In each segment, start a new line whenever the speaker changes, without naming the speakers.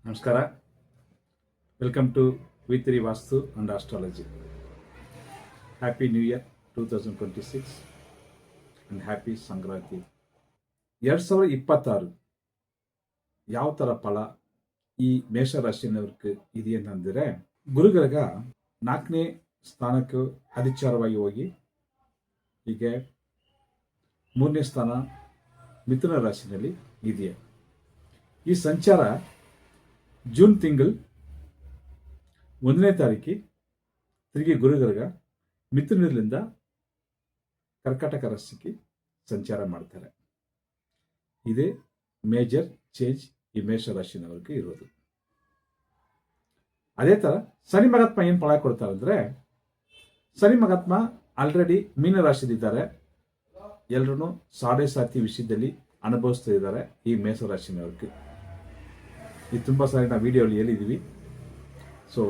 ನಮಸ್ಕಾರ. Welcome to ವಿ3 Vastu and astrology. Happy new year 2026 and happy Sankranti. 2026 ಯಾವ ಥರ ಫಲ ಈ ಮೇಷರಾಶಿನವ್ರಿಗೆ ಇದೆಯಂತಂದರೆ, ಗುರುಗ್ರಹ 4ನೇ ಸ್ಥಾನಕ್ಕೆ ಅಧಿಚಾರವಾಗಿ ಹೋಗಿ ಹೀಗೆ 3ನೇ ಸ್ಥಾನ ಮಿಥುನ ರಾಶಿನಲ್ಲಿ ಇದೆಯಾ. ಈ ಸಂಚಾರ ಜೂನ್ ತಿಂಗಳು 1ನೇ ತಾರೀಕು ತಿರುಗಿ ಗುರುಗ್ರಹ ಮಿಥುನದಿಂದ ಕರ್ಕಾಟಕ ರಾಶಿಗೆ ಸಂಚಾರ ಮಾಡ್ತಾರೆ. ಇದೇ ಮೇಜರ್ ಚೇಂಜ್ ಈ ಮೇಷರಾಶಿನವ್ರಿಗೆ ಇರೋದು. ಅದೇ ಥರ ಶನಿ ಮಹಾತ್ಮ ಏನು ಫಲ ಕೊಡ್ತಾರೆ ಅಂದರೆ, ಶನಿ ಮಹಾತ್ಮ ಆಲ್ರೆಡಿ ಮೀನರಾಶಿಲಿದ್ದಾರೆ. ಎಲ್ಲರೂ ಸಾಡೆ ಸಾತಿ ವಿಷಯದಲ್ಲಿ ಅನುಭವಿಸ್ತಾ ಇದ್ದಾರೆ ಈ ಮೇಷರಾಶಿನವ್ರಿಗೆ. ಇದು ತುಂಬ ಸಾರಿ ನಾವು ವಿಡಿಯೋಲಿ ಹೇಳಿದ್ದೀವಿ. ಸೊ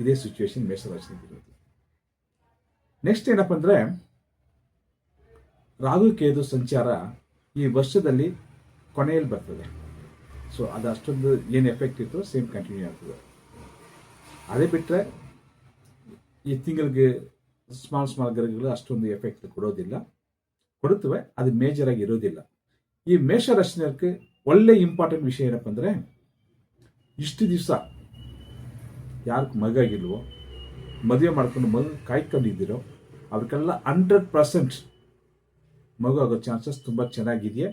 ಇದೇ ಸಿಚುವೇಶನ್ ಮೇಷರಾಶಿನಲ್ಲಿರೋದು. ನೆಕ್ಸ್ಟ್ ಏನಪ್ಪ ಅಂದರೆ, ರಾಹು ಕೇತು ಸಂಚಾರ ಈ ವರ್ಷದಲ್ಲಿ ಕೊನೆಯಲ್ಲಿ ಬರ್ತದೆ. ಸೊ ಅದು ಅಷ್ಟೊಂದು ಏನು ಎಫೆಕ್ಟ್ ಇತ್ತು ಸೇಮ್ ಕಂಟಿನ್ಯೂ ಆಗ್ತದೆ. ಅದೇ ಬಿಟ್ಟರೆ ಈ ತಿಂಗಳಿಗೆ ಸ್ಮಾಲ್ ಗ್ರಹಗಳು ಅಷ್ಟೊಂದು ಎಫೆಕ್ಟ್ ಕೊಡುತ್ತವೆ, ಅದು ಮೇಜರ್ ಆಗಿ ಇರೋದಿಲ್ಲ. ಈ ಮೇಷರಾಶಿನವ್ರಿಗೆ ಒಳ್ಳೆ ಇಂಪಾರ್ಟೆಂಟ್ ವಿಷಯ ಏನಪ್ಪ ಅಂದರೆ, ಇಷ್ಟು ದಿವಸ ಯಾರು ಮಗ ಆಗಿಲ್ವೋ, ಮದುವೆ ಮಾಡ್ಕೊಂಡು ಮಗು ಕಾಯ್ಕೊಂಡಿದ್ದೀರೋ ಅದಕ್ಕೆಲ್ಲ 100% ಮಗು ಆಗೋ ಚಾನ್ಸಸ್ ತುಂಬ ಚೆನ್ನಾಗಿದೆಯಾ.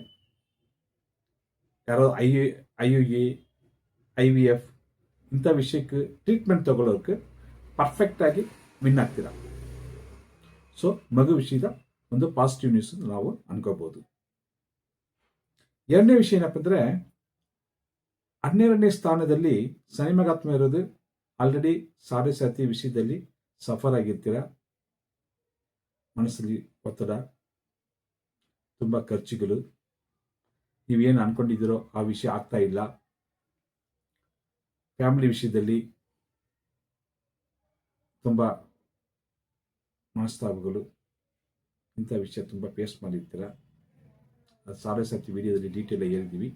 ಯಾರೋ IUI IVF ಇಂಥ ವಿಷಯಕ್ಕೆ ಟ್ರೀಟ್ಮೆಂಟ್ ತಗೊಳ್ಳೋಕೆ ಪರ್ಫೆಕ್ಟಾಗಿ ವಿನ್ ಆಗ್ತೀರ. ಸೊ ಮಗು ವಿಷಯದ ಒಂದು ಪಾಸಿಟಿವ್ ನ್ಯೂಸ್ ನಾವು ಅನ್ಕೋಬಹುದು. ಎರಡನೇ ವಿಷಯ ಏನಪ್ಪ ಅಂದರೆ, 12ನೇ ಸ್ಥಾನದಲ್ಲಿ ಶನಿ ಮಹಾತ್ಮ ಇರೋದು. ಆಲ್ರೆಡಿ ಸಾಡೆ ಸಾತಿ ವಿಷಯದಲ್ಲಿ ಸಫರ್ ಆಗಿರ್ತೀರ. ಮನಸ್ಸಲ್ಲಿ ಒತ್ತಡ, ತುಂಬ ಖರ್ಚುಗಳು, ನೀವೇನು ಅನ್ಕೊಂಡಿದ್ದೀರೋ ಆ ವಿಷಯ ಆಗ್ತಾ ಇಲ್ಲ. ಫ್ಯಾಮಿಲಿ ವಿಷಯದಲ್ಲಿ ತುಂಬ ಮನಸ್ತಾಪಗಳು, ಇಂಥ ವಿಷಯ ತುಂಬ ಫೇಸ್ ಮಾಡಿರ್ತೀರ. ಅದು ಸಾಡೆ ಸಾತಿ ವಿಡಿಯೋದಲ್ಲಿ ಡೀಟೇಲ್ ಆಗಿ ಹೇಳಿದ್ದೀವಿ.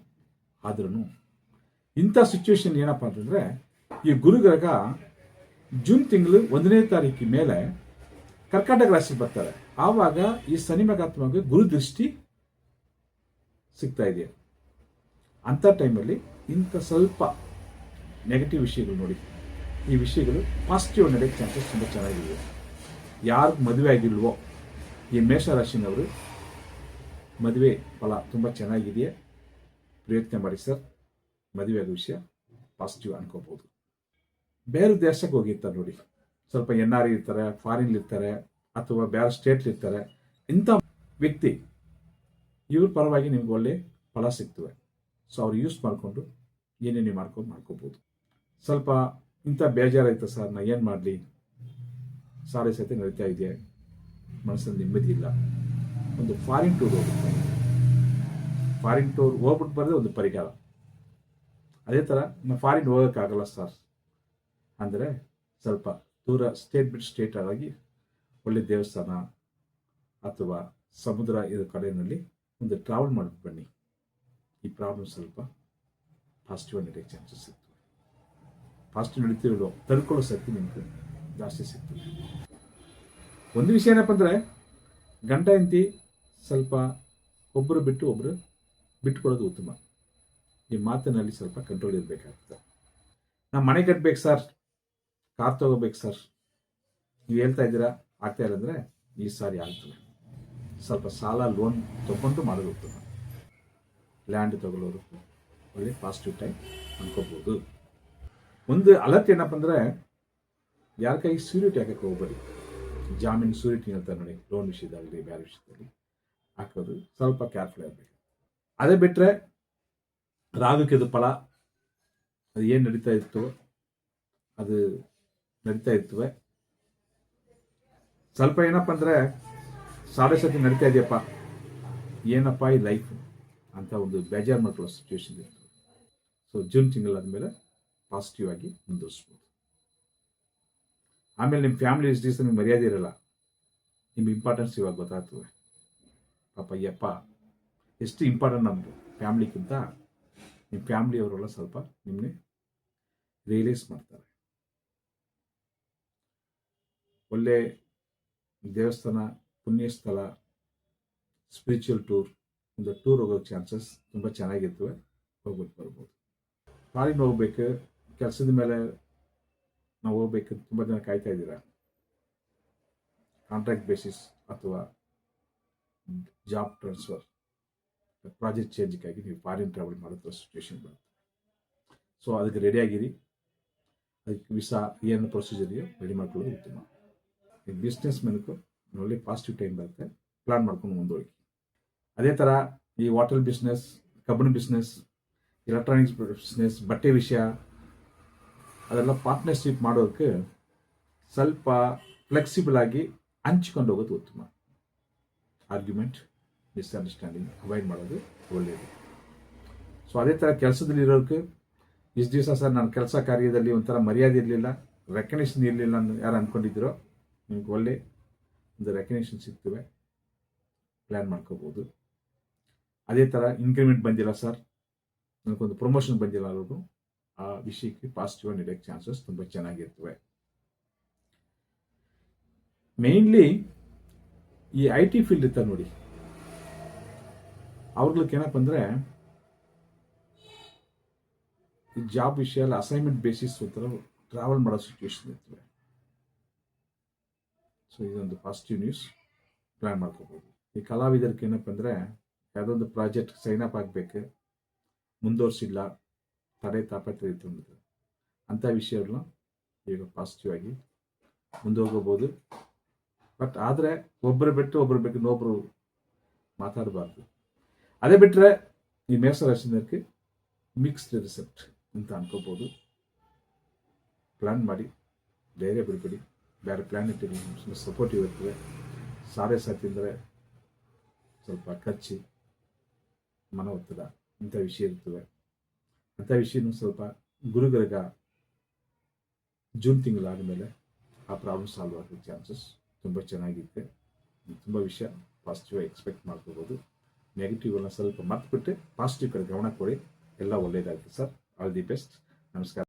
ಆದ್ರೂ ಇಂಥ ಸಿಚುವೇಶನ್ ಏನಪ್ಪ ಅಂತಂದರೆ, ಈ ಗುರುಗ್ರಹ ಜೂನ್ ತಿಂಗಳು 1ನೇ ತಾರೀಕು ಮೇಲೆ ಕರ್ಕಾಟಕ ರಾಶಿ ಬರ್ತಾರೆ. ಆವಾಗ ಈ ಶನಿ ಮಹಾತ್ಮಗೆ ಗುರು ದೃಷ್ಟಿ ಸಿಗ್ತಾ ಇದೆಯಾ. ಅಂಥ ಟೈಮಲ್ಲಿ ಇಂಥ ಸ್ವಲ್ಪ ನೆಗೆಟಿವ್ ವಿಷಯಗಳು ನೋಡಿ, ಈ ವಿಷಯಗಳು ಪಾಸಿಟಿವ್ ನಡೆಯೋಕ್ಕೆ ಚಾನ್ಸಸ್ ತುಂಬ ಚೆನ್ನಾಗಿದೆ. ಯಾರು ಮದುವೆ ಆಗಿಲ್ವೋ ಈ ಮೇಷರಾಶಿನವರು ಮದುವೆ ಫಲ ತುಂಬ ಚೆನ್ನಾಗಿದೆಯಾ, ಪ್ರಯತ್ನ ಮಾಡಿ ಸರ್. ಮದುವೆ ಆಗೋ ವಿಷಯ ಪಾಸಿಟಿವ್ ಅನ್ಕೋಬಹುದು. ಬೇರೆ ದೇಶಕ್ಕೆ ಹೋಗಿರ್ತಾರೆ ನೋಡಿ, ಸ್ವಲ್ಪ NR ಇರ್ತಾರೆ, ಫಾರಿನ್ ಇರ್ತಾರೆ, ಅಥವಾ ಬೇರೆ ಸ್ಟೇಟ್ಲಿರ್ತಾರೆ. ಇಂಥ ವ್ಯಕ್ತಿ ಇವ್ರ ಪರವಾಗಿ ನಿಮ್ಗೆ ಒಳ್ಳೆ ಫಲ ಸಿಗ್ತವೆ. ಸೊ ಅವ್ರು ಯೂಸ್ ಮಾಡಿಕೊಂಡು ಏನೇನು ಮಾಡ್ಕೋಬೋದು. ಸ್ವಲ್ಪ ಇಂಥ ಬೇಜಾರಾಯ್ತು ಸರ್, ನಾ ಏನು ಮಾಡಲಿ, ಸಾಡೆ ಸತಿ ನಡೀತಾ ಇದೆ, ಮನಸ್ಸಲ್ಲಿ ನೆಮ್ಮದಿ ಇಲ್ಲ, ಒಂದು ಫಾರಿನ್ ಟೂರ್ ಹೋಗುತ್ತೆ. ಫಾರಿನ್ ಟೂರ್ ಹೋಗ್ಬಿಟ್ಟು ಬರೋದೇ ಒಂದು ಪರಿಹಾರ. ಅದೇ ಥರ ನಾವು ಫಾರಿನ್ ಹೋಗೋಕ್ಕಾಗಲ್ಲ ಸರ್ ಅಂದರೆ, ಸ್ವಲ್ಪ ದೂರ ಸ್ಟೇಟ್ ಬಿಟ್ಟು ಸ್ಟೇಟ್ ಆಗಿ ಒಳ್ಳೆ ದೇವಸ್ಥಾನ ಅಥವಾ ಸಮುದ್ರ ಇರೋ ಕಡೆಯಲ್ಲಿ ಒಂದು ಟ್ರಾವೆಲ್ ಮಾಡಿಬಿಟ್ಟು ಬನ್ನಿ. ಈ ಪ್ರಾಬ್ಲಮ್ ಸ್ವಲ್ಪ ಪಾಸಿಟಿವ್ ನಡೆಯೋಕ್ಕೆ ಚಾನ್ಸಸ್ ಸಿಗ್ತದೆ. ಪಾಸಿಟಿವ್ ನಡೀತಿರೋ ತಡ್ಕೊಳ್ಳೋ ಶಕ್ತಿ ನಿಮಗೆ ಜಾಸ್ತಿ ಸಿಗ್ತದೆ. ಒಂದು ವಿಷಯ ಏನಪ್ಪ ಅಂದರೆ, ಗಂಡ ಹೆಂಡತಿ ಸ್ವಲ್ಪ ಒಬ್ಬರು ಬಿಟ್ಟು ಒಬ್ಬರು ಬಿಟ್ಟುಕೊಡೋದು ಉತ್ತಮ. ಈ ಮಾತಿನಲ್ಲಿ ಸ್ವಲ್ಪ ಕಂಟ್ರೋಲ್ ಇರಬೇಕಾಗ್ತದೆ. ನಾವು ಮನೆ ಕಟ್ಟಬೇಕು ಸರ್, ಕಾರ್ ತಗೋಬೇಕು ಸರ್, ನೀವು ಹೇಳ್ತಾ ಇದ್ದೀರಾ, ಆಗ್ತಾ ಇಲ್ಲ ಅಂದರೆ ಈ ಸಾರಿ ಆಗ್ತದೆ. ಸ್ವಲ್ಪ ಸಾಲ ಲೋನ್ ತಗೊಂಡು ಮಾಡೋದು ಉತ್ತಮ. ಲ್ಯಾಂಡ್ ತಗೊಳ್ಳೋರು ಒಳ್ಳೆ ಪಾಸಿಟಿವ್ ಟೈಮ್ ಅನ್ಕೋಬೋದು. ಒಂದು ಅಲರ್ಟ್ ಏನಪ್ಪ ಅಂದರೆ, ಯಾರ ಕೈಗೆ ಸೂರಿಟಿ ಹಾಕಕ್ಕೆ ಹೋಗ್ಬೇಡಿ. ಜಾಮೀನು ಸೂರಿಟಿ ಹೇಳ್ತಾರೆ ನೋಡಿ, ಲೋನ್ ವಿಷಯದಲ್ಲಿ ಬೇರೆ ವಿಷಯದಲ್ಲಿ ಹಾಕೋದು ಸ್ವಲ್ಪ ಕೇರ್ಫುಲ್ ಆಗಬೇಕು. ಅದೇ ಬಿಟ್ಟರೆ ರಾಹುಕೇತು ಫಲ ಅದು ಏನು ನಡೀತಾ ಇತ್ತು ಅದು ನಡೀತಾ ಇರ್ತವೆ. ಸ್ವಲ್ಪ ಏನಪ್ಪ ಅಂದರೆ, ಸಾಡೆ ಸತಿ ನಡೀತಾ ಇದೆಯಪ್ಪ, ಏನಪ್ಪ ಈ ಲೈಫ್ ಅಂತ ಒಂದು ಬೇಜಾರು ಮಾಡ್ಕೊಳ್ಳೋ ಸಿಚುವೇಶನ್ ಇರ್ತದೆ. ಸೊ ಜೂನ್ ತಿಂಗಳಾದಮೇಲೆ ಪಾಸಿಟಿವ್ ಆಗಿ ಮುಂದುವರಿಸ್ಬೋದು. ಆಮೇಲೆ ನಿಮ್ಮ ಫ್ಯಾಮಿಲಿ ಇಷ್ಟು ದಿವಸ ನಿಮ್ಗೆ ಮರ್ಯಾದೆ ಇರಲ್ಲ, ನಿಮ್ಮ ಇಂಪಾರ್ಟೆನ್ಸ್ ಇವಾಗ ಗೊತ್ತಾಗ್ತದೆ. ಪಾಪ ಯಪ್ಪ ಎಷ್ಟು ಇಂಪಾರ್ಟೆಂಟ್ ನಮ್ಮದು ಫ್ಯಾಮ್ಲಿಗಿಂತ ನಿಮ್ಮ ಫ್ಯಾಮ್ಲಿಯವರೆಲ್ಲ ಸ್ವಲ್ಪ ನಿಮ್ಮನ್ನೇ ರಿಯಲೈಸ್ ಮಾಡ್ತಾರೆ. ಒಳ್ಳೆ ದೇವಸ್ಥಾನ, ಪುಣ್ಯಸ್ಥಳ, ಸ್ಪಿರಿಚುವಲ್ ಟೂರ್, ಒಂದು ಟೂರ್ ಹೋಗೋ ಚಾನ್ಸಸ್ ತುಂಬ ಚೆನ್ನಾಗಿರ್ತವೆ. ಹೋಗ್ಬಿಟ್ಟು ಬರ್ಬೋದು. ಫಾರಿನ್ ಹೋಗ್ಬೇಕು, ಕೆಲಸದ ಮೇಲೆ ನಾವು ಹೋಗ್ಬೇಕು, ತುಂಬ ಜನ ಕಾಯ್ತಾ ಇದ್ದೀರಾ. ಕಾಂಟ್ರಾಕ್ಟ್ ಬೇಸಿಸ್ ಅಥವಾ ಜಾಬ್ ಟ್ರಾನ್ಸ್ಫರ್, ಪ್ರಾಜೆಕ್ಟ್ ಚೇಂಜ್ಗಾಗಿ ನೀವು ಫಾರಿನ್ ಟ್ರಾವೆಲ್ ಮಾಡೋ ಸಿಚುವೇಶನ್ ಬರುತ್ತೆ. ಸೊ ಅದಕ್ಕೆ ರೆಡಿ ಆಗಿರಿ. ಅದಕ್ಕೆ ವಿಸಾ ಏನು ಪ್ರೊಸೀಜರ್ ಇದೆಯೋ ರೆಡಿ ಮಾಡ್ಕೊಳ್ಳೋದು ಉತ್ತಮ. ಈ ಬಿಸ್ನೆಸ್ ಮೆನ್ಕು ಒಳ್ಳೆ ಪಾಸಿಟಿವ್ ಟೈಮ್ ಬರುತ್ತೆ, ಪ್ಲಾನ್ ಮಾಡ್ಕೊಂಡು ಮುಂದುವರಿ. ಅದೇ ಥರ ಈ ವಾಟರ್ ಬಿಸ್ನೆಸ್, ಕಬ್ಬಿಣ ಬಿಸ್ನೆಸ್, ಎಲೆಕ್ಟ್ರಾನಿಕ್ಸ್ ಬಿಸ್ನೆಸ್, ಬಟ್ಟೆ ವಿಷಯ ಅದೆಲ್ಲ ಪಾರ್ಟ್ನರ್ಶಿಪ್ ಮಾಡೋದಕ್ಕೆ ಸ್ವಲ್ಪ ಫ್ಲೆಕ್ಸಿಬಲ್ ಆಗಿ ಹಂಚ್ಕೊಂಡು ಹೋಗೋದು ಉತ್ತಮ. ಆರ್ಗ್ಯುಮೆಂಟ್, ಮಿಸ್ಅಂಡರ್ಸ್ಟ್ಯಾಂಡಿಂಗ್ ಅವಾಯ್ಡ್ ಮಾಡೋದು ಒಳ್ಳೆಯದು. ಸೊ ಅದೇ ಥರ ಕೆಲಸದಲ್ಲಿ ಇರೋದಕ್ಕೆ ಇಷ್ಟು ದಿವಸ ಸರ್ ನನ್ನ ಕೆಲಸ ಕಾರ್ಯದಲ್ಲಿ ಒಂಥರ ಮರ್ಯಾದೆ ಇರಲಿಲ್ಲ, ರೆಕಗ್ನೇಷನ್ ಇರಲಿಲ್ಲ ಅಂತ ಯಾರು ಅಂದ್ಕೊಂಡಿದ್ದೀರೋ ನಿಮ್ಗೆ ಒಳ್ಳೆ ಒಂದು ರೆಕಗ್ನೇಷನ್ ಸಿಗ್ತವೆ, ಪ್ಲ್ಯಾನ್ ಮಾಡ್ಕೋಬೋದು. ಅದೇ ಥರ ಇನ್ಕ್ರಿಮೆಂಟ್ ಬಂದಿಲ್ಲ ಸರ್, ನನಗೊಂದು ಪ್ರಮೋಷನ್ ಬಂದಿಲ್ಲ ಅನ್ನೋದು ಆ ವಿಷಯಕ್ಕೆ ಪಾಸಿಟಿವ್ ಆಗಿ ನಡೆಯೋಕ್ಕೆ ಚಾನ್ಸಸ್ ತುಂಬ ಚೆನ್ನಾಗಿರ್ತವೆ. ಮೇನ್ಲಿ ಈ IT ಫೀಲ್ಡ್ ಇರ್ತಾರೆ ನೋಡಿ, ಅವ್ರಿಗೆ ಏನಪ್ಪ ಅಂದರೆ ಈ ಜಾಬ್ ವಿಷಯ ಎಲ್ಲ ಅಸೈನ್ಮೆಂಟ್ ಬೇಸಿಸ್ ಒಂಥರ ಟ್ರಾವೆಲ್ ಮಾಡೋ ಸಿಚುವೇಶನ್ ಇರ್ತವೆ. ಸೊ ಇದೊಂದು ಪಾಸಿಟಿವ್ ನ್ಯೂಸ್, ಪ್ಲ್ಯಾನ್ ಮಾಡ್ಕೋಬೋದು. ಈ ಕಲಾವಿದರಿಗೆ ಏನಪ್ಪ ಅಂದರೆ ಯಾವುದೋ ಒಂದು ಪ್ರಾಜೆಕ್ಟ್ ಸೈನ್ ಅಪ್ ಆಗಬೇಕು, ಮುಂದುವರ್ಸಿಲ್ಲ, ತಡೆ ತಾಪತ್ರೆ ಇತ್ತು, ಅಂಥ ವಿಷಯಗಳನ್ನ ಈಗ ಪಾಸಿಟಿವ್ ಆಗಿ ಮುಂದೆ ಹೋಗಬಹುದು. ಬಟ್ ಆದರೆ ಒಬ್ಬರು ಬಿಟ್ಟು ಇನ್ನೊಬ್ಬರು ಮಾತಾಡಬಾರ್ದು. ಅದೇ ಬಿಟ್ಟರೆ ಈ ಮೇಷರಾಶಿನವ್ರಿಗೆ ಮಿಕ್ಸ್ಡ್ ರಿಸಲ್ಟ್ ಅಂತ ಅನ್ಕೋಬೋದು. ಪ್ಲ್ಯಾನ್ ಮಾಡಿ, ಧೈರ್ಯ ಬಿಡಬೇಡಿ. ಬೇರೆ ಪ್ಲ್ಯಾನೆಟ್ ಸಪೋರ್ಟಿವ್ ಇರ್ತದೆ. ಸಾರೇ ಸಾತಿಂದರೆ ಸ್ವಲ್ಪ ಖರ್ಚು, ಮನ ಒತ್ತಡ, ಇಂಥ ವಿಷಯ ಇರ್ತವೆ. ಅಂಥ ವಿಷಯನೂ ಸ್ವಲ್ಪ ಗುರುಗರ್ಗ ಜೂನ್ ತಿಂಗಳಾದ ಮೇಲೆ ಆ ಪ್ರಾಬ್ಲಮ್ ಸಾಲ್ವ್ ಆಗೋ ಚಾನ್ಸಸ್ ತುಂಬ ಚೆನ್ನಾಗಿರುತ್ತೆ. ತುಂಬ ವಿಷಯ ಪಾಸಿಟಿವ್ ಎಕ್ಸ್ಪೆಕ್ಟ್ ಮಾಡ್ಕೋಬೋದು. ನೆಗೆಟಿವ್ ಎಲ್ಲ ಸ್ವಲ್ಪ ಮರ್ತ್ಬಿಟ್ಟು ಪಾಸಿಟಿವ್ ಕಡೆ ಗಮನ ಕೊಡಿ, ಎಲ್ಲ ಒಳ್ಳೆಯದಾಗುತ್ತೆ ಸರ್. All the best. ನಮಸ್ಕಾರ.